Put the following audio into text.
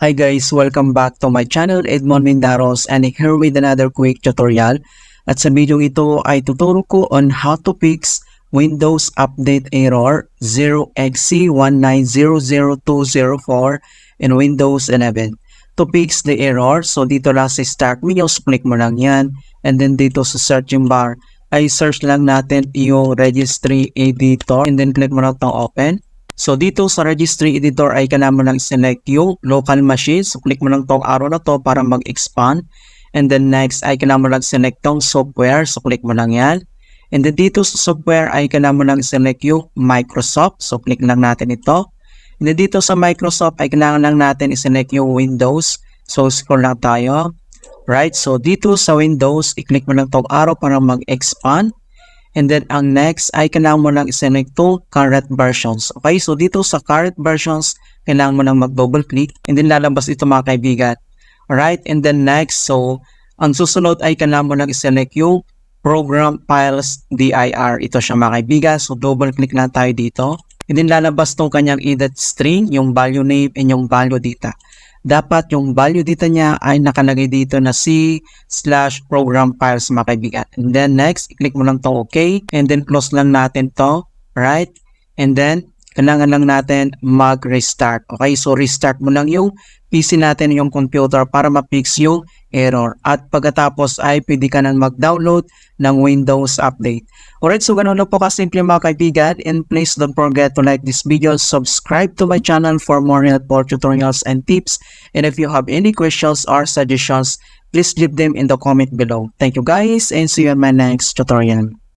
Hi guys, welcome back to my channel, Edmond Mindaros, and I'm here with another quick tutorial. At sa video ito ay tuturo ko on how to fix Windows Update Error 0xC1900204 in Windows 11. To fix the error, so dito lang sa Start Menus, click mo lang yan. And then dito sa searching bar, ay search lang natin yung Registry Editor. And then click mo lang itong Open. So dito sa Registry Editor ay kailangan mo lang select yung local machine. So click mo lang tong arrow na to para mag-expand. And then next ay kailangan mo lang select tong software. So click mo lang yan. And then dito sa software ay kailangan mo lang select yung Microsoft. So click lang natin ito. And then dito sa Microsoft ay kailangan lang natin i-select yung Windows. So scroll lang tayo. Right, so dito sa Windows, i-click mo lang tong arrow para mag-expand. And then, ang next ay kailangan mo lang i-select to current versions. Okay, so dito sa current versions, kailangan mo lang mag-double click. And then, lalabas ito mga kaibigan. Alright, and then next, so, ang susunod ay kailangan mo lang i-select yung Program Files DIR. Ito siya mga kaibigan. So, double click lang tayo dito. And then, lalabas tong kanyang edit string, yung value name, and yung value data. Dapat yung value data niya ay nakalagay dito na C/program files mga kaibigan. And then next, i-click mo lang to OK. And then close lang natin to. Right? And then, kailangan lang natin mag-restart. Okay? So restart mo lang yung PC natin, yung computer para ma-fix yung error. At pagkatapos ay pwede ka nang mag-download ng Windows Update. Alright, so ganun lang po kasimple mga kaibigan. And please don't forget to like this video, subscribe to my channel for more helpful tutorials and tips. And if you have any questions or suggestions, please leave them in the comment below. Thank you guys and see you in my next tutorial.